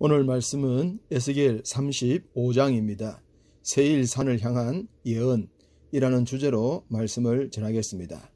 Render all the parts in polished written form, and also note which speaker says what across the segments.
Speaker 1: 오늘 말씀은 에스겔 35장입니다. 세일산을 향한 예언이라는 주제로 말씀을 전하겠습니다.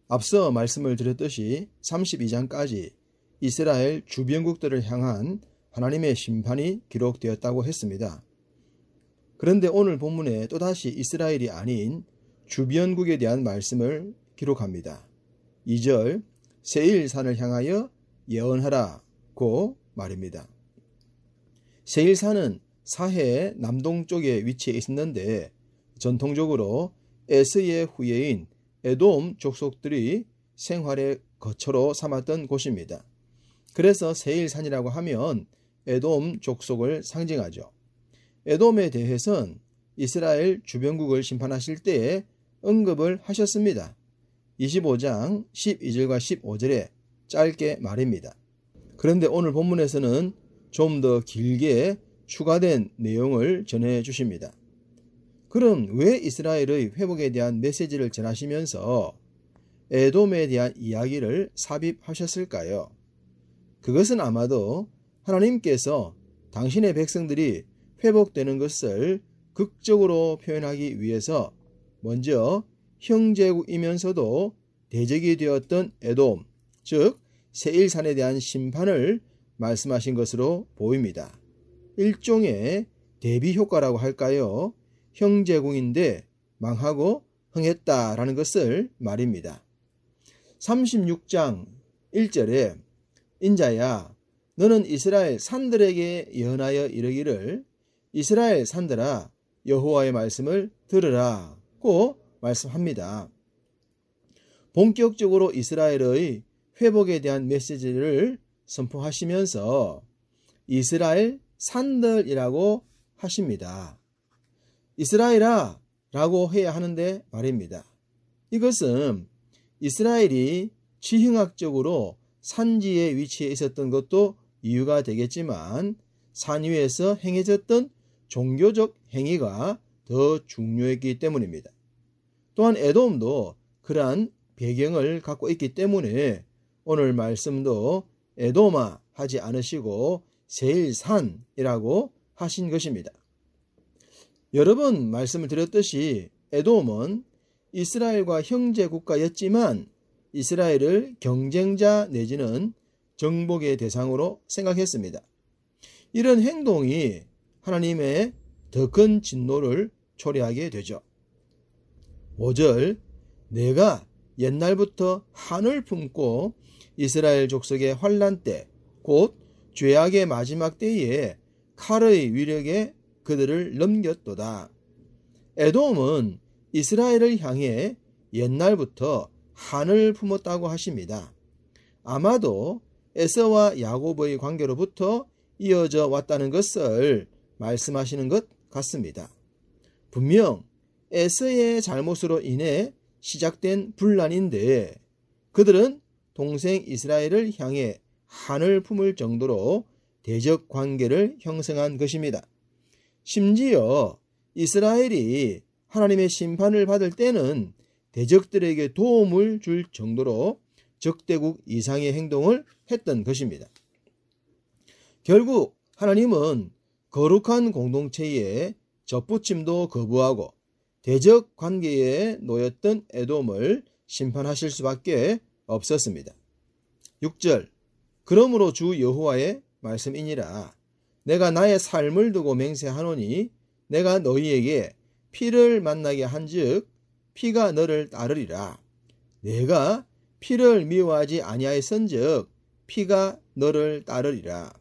Speaker 1: 앞서 말씀을 드렸듯이 32장까지 이스라엘 주변국들을 향한 하나님의 심판이 기록되었다고 했습니다. 그런데 오늘 본문에 또다시 이스라엘이 아닌 주변국에 대한 말씀을 기록합니다. 2절 세일산을 향하여 예언하라고 말입니다. 세일산은 사해의 남동쪽에 위치해 있었는데 전통적으로 에스의 후예인 에돔 족속들이 생활의 거처로 삼았던 곳입니다. 그래서 세일산이라고 하면 에돔 족속을 상징하죠. 에돔에 대해서는 이스라엘 주변국을 심판하실 때에 언급을 하셨습니다. 25장 12절과 15절에 짧게 말입니다. 그런데 오늘 본문에서는 좀 더 길게 추가된 내용을 전해 주십니다. 그럼 왜 이스라엘의 회복에 대한 메시지를 전하시면서 에돔에 대한 이야기를 삽입하셨을까요? 그것은 아마도 하나님께서 당신의 백성들이 회복되는 것을 극적으로 표현하기 위해서 먼저 형제국이면서도 대적이 되었던 에돔, 즉 세일산에 대한 심판을 말씀하신 것으로 보입니다. 일종의 대비 효과라고 할까요? 형제국인데 망하고 흥했다라는 것을 말입니다. 36장 1절에 인자야 너는 이스라엘 산들에게 예언하여 이르기를 이스라엘 산들아 여호와의 말씀을 들으라고 말씀합니다. 본격적으로 이스라엘의 회복에 대한 메시지를 선포하시면서 이스라엘 산들이라고 하십니다. 이스라엘아 라고 해야 하는데 말입니다. 이것은 이스라엘이 지형학적으로 산지에 위치해 있었던 것도 이유가 되겠지만 산 위에서 행해졌던 종교적 행위가 더 중요했기 때문입니다. 또한 에돔도 그러한 배경을 갖고 있기 때문에 오늘 말씀도 에돔아 하지 않으시고 세일산이라고 하신 것입니다. 여러 번 말씀을 드렸듯이 에돔은 이스라엘과 형제 국가였지만 이스라엘을 경쟁자 내지는 정복의 대상으로 생각했습니다. 이런 행동이 하나님의 더 큰 진노를 초래하게 되죠. 5절 내가 옛날부터 한을 품고 이스라엘 족속의 환난 때 곧 죄악의 마지막 때에 칼의 위력에 그들을 넘겼도다. 에돔은 이스라엘을 향해 옛날부터 한을 품었다고 하십니다. 아마도 에서와 야곱의 관계로부터 이어져 왔다는 것을 말씀하시는 것 같습니다. 분명 에서의 잘못으로 인해 시작된 분란인데 그들은 동생 이스라엘을 향해 한을 품을 정도로 대적 관계를 형성한 것입니다. 심지어 이스라엘이 하나님의 심판을 받을 때는 대적들에게 도움을 줄 정도로 적대국 이상의 행동을 했던 것입니다. 결국 하나님은 거룩한 공동체에 접붙임도 거부하고 대적 관계에 놓였던 에돔을 심판하실 수밖에 없었습니다. 6절 그러므로 주 여호와의 말씀이니라 내가 나의 삶을 두고 맹세하노니 내가 너희에게 피를 만나게 한즉 피가 너를 따르리라 내가 피를 미워하지 아니하였은즉 피가 너를 따르리라.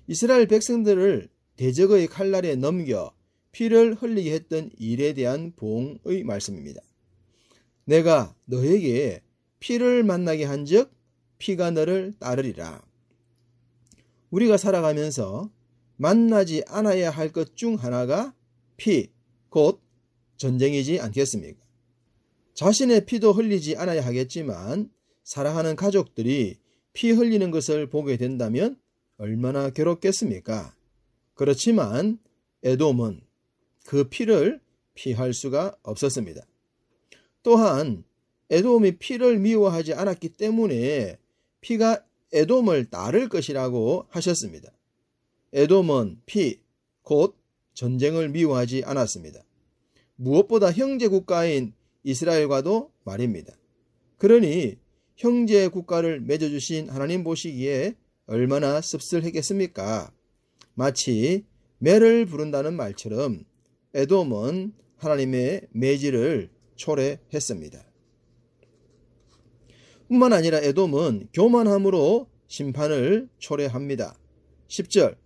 Speaker 1: 이스라엘 백성들을 대적의 칼날에 넘겨 피를 흘리게 했던 일에 대한 보응의 말씀입니다. 내가 너에게 피를 만나게 한즉 피가 너를 따르리라. 우리가 살아가면서 만나지 않아야 할 것 중 하나가 피, 곧 전쟁이지 않겠습니까? 자신의 피도 흘리지 않아야 하겠지만 사랑하는 가족들이 피 흘리는 것을 보게 된다면 얼마나 괴롭겠습니까? 그렇지만 에돔은 그 피를 피할 수가 없었습니다. 또한 에돔이 피를 미워하지 않았기 때문에 피가 에돔을 따를 것이라고 하셨습니다. 에돔은 피, 곧 전쟁을 미워하지 않았습니다. 무엇보다 형제 국가인 이스라엘과도 말입니다. 그러니 형제 국가를 맺어주신 하나님 보시기에 얼마나 씁쓸했겠습니까? 마치 매를 부른다는 말처럼 에돔은 하나님의 매질을 초래했습니다. 뿐만 아니라 에돔은 교만함으로 심판을 초래합니다. 10절,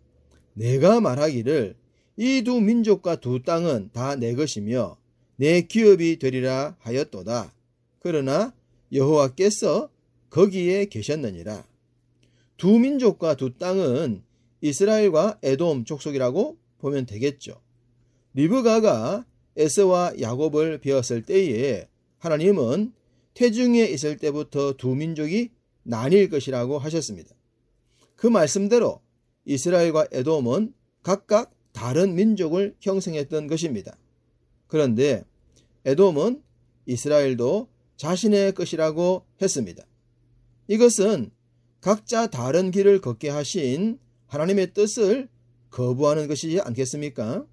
Speaker 1: 내가 말하기를 이 두 민족과 두 땅은 다 내 것이며 내 기업이 되리라 하였도다. 그러나 여호와께서 거기에 계셨느니라. 두 민족과 두 땅은 이스라엘과 에돔 족속이라고 보면 되겠죠. 리브가가 에서와 야곱을 베었을 때에 하나님은 태중에 있을 때부터 두 민족이 나뉠 것이라고 하셨습니다. 그 말씀대로 이스라엘과 에돔은 각각 다른 민족을 형성했던 것입니다. 그런데 에돔은 이스라엘도 자신의 것이라고 했습니다. 이것은 각자 다른 길을 걷게 하신 하나님의 뜻을 거부하는 것이지 않겠습니까?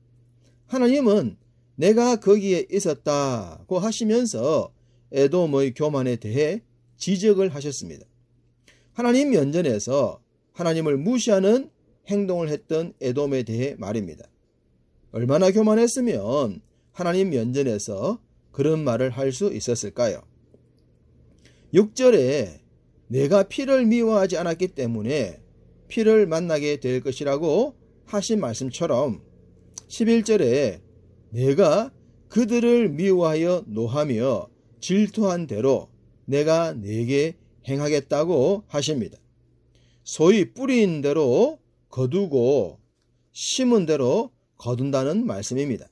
Speaker 1: 하나님은 내가 거기에 있었다고 하시면서 에돔의 교만에 대해 지적을 하셨습니다. 하나님 면전에서 하나님을 무시하는 행동을 했던 에돔에 대해 말입니다. 얼마나 교만했으면 하나님 면전에서 그런 말을 할 수 있었을까요? 6절에 내가 피를 미워하지 않았기 때문에 피를 만나게 될 것이라고 하신 말씀처럼 11절에 내가 그들을 미워하여 노하며 질투한 대로 내가 네게 행하겠다고 하십니다. 소위 뿌린 대로 거두고 심은 대로 거둔다는 말씀입니다.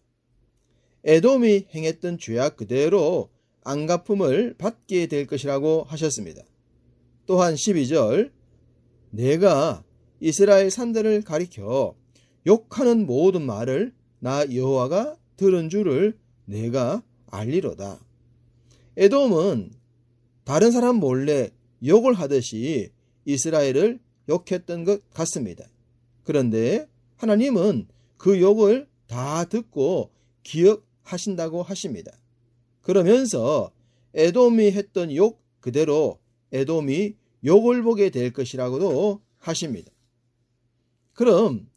Speaker 1: 에돔이 행했던 죄악 그대로 안갚음을 받게 될 것이라고 하셨습니다. 또한 12절 내가 이스라엘 산들을 가리켜 욕하는 모든 말을 나 여호와가 들은 줄을 내가 알리로다. 에돔은 다른 사람 몰래 욕을 하듯이 이스라엘을 욕했던 것 같습니다. 그런데 하나님은 그 욕을 다 듣고 기억하신다고 하십니다. 그러면서 에돔이 했던 욕 그대로 에돔이 욕을 보게 될 것이라고도 하십니다. 그럼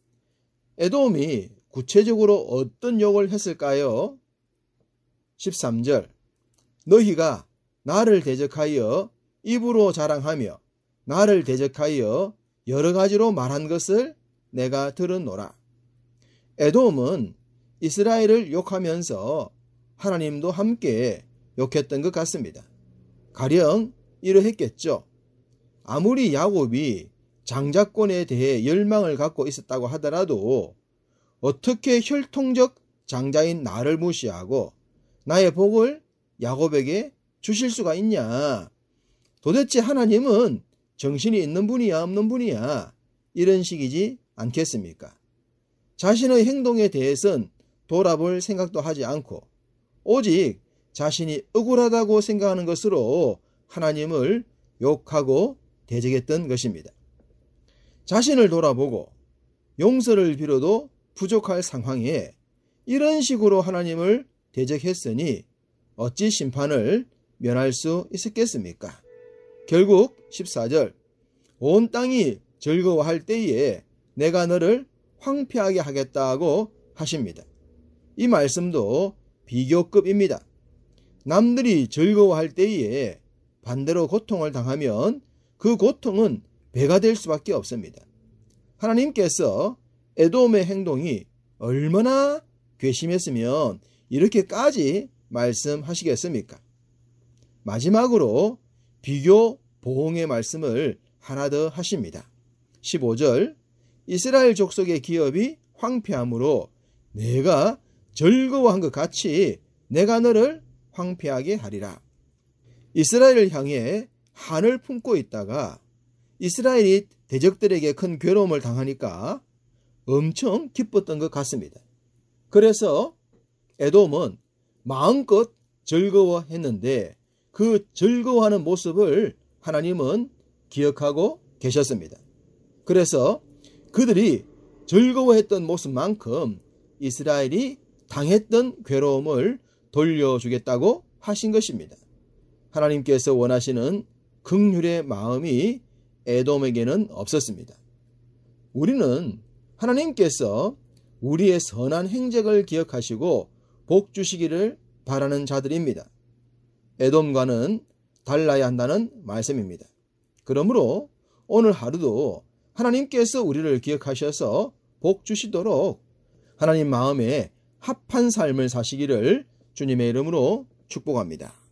Speaker 1: 에돔이 구체적으로 어떤 욕을 했을까요? 13절 너희가 나를 대적하여 입으로 자랑하며 나를 대적하여 여러 가지로 말한 것을 내가 들었노라. 에돔은 이스라엘을 욕하면서 하나님도 함께 욕했던 것 같습니다. 가령 이러했겠죠. 아무리 야곱이 장자권에 대해 열망을 갖고 있었다고 하더라도 어떻게 혈통적 장자인 나를 무시하고 나의 복을 야곱에게 주실 수가 있냐? 도대체 하나님은 정신이 있는 분이야 없는 분이야? 이런 식이지 않겠습니까? 자신의 행동에 대해서는 돌아볼 생각도 하지 않고 오직 자신이 억울하다고 생각하는 것으로 하나님을 욕하고 대적했던 것입니다. 자신을 돌아보고 용서를 빌어도 부족할 상황에 이런 식으로 하나님을 대적했으니 어찌 심판을 면할 수 있었겠습니까? 결국 14절 온 땅이 즐거워할 때에 내가 너를 황폐하게 하겠다고 하십니다. 이 말씀도 비교급입니다. 남들이 즐거워할 때에 반대로 고통을 당하면 그 고통은 배가 될 수밖에 없습니다. 하나님께서 에돔의 행동이 얼마나 괘씸했으면 이렇게까지 말씀하시겠습니까? 마지막으로 비교 보응의 말씀을 하나 더 하십니다. 15절 이스라엘 족속의 기업이 황폐함으로 내가 즐거워한 것 같이 내가 너를 황폐하게 하리라. 이스라엘을 향해 한을 품고 있다가 이스라엘이 대적들에게 큰 괴로움을 당하니까 엄청 기뻤던 것 같습니다. 그래서 에돔은 마음껏 즐거워했는데 그 즐거워하는 모습을 하나님은 기억하고 계셨습니다. 그래서 그들이 즐거워했던 모습만큼 이스라엘이 당했던 괴로움을 돌려주겠다고 하신 것입니다. 하나님께서 원하시는 긍휼의 마음이 에돔에게는 없었습니다. 우리는 하나님께서 우리의 선한 행적을 기억하시고 복 주시기를 바라는 자들입니다. 에돔과는 달라야 한다는 말씀입니다. 그러므로 오늘 하루도 하나님께서 우리를 기억하셔서 복 주시도록 하나님 마음에 합한 삶을 사시기를 주님의 이름으로 축복합니다.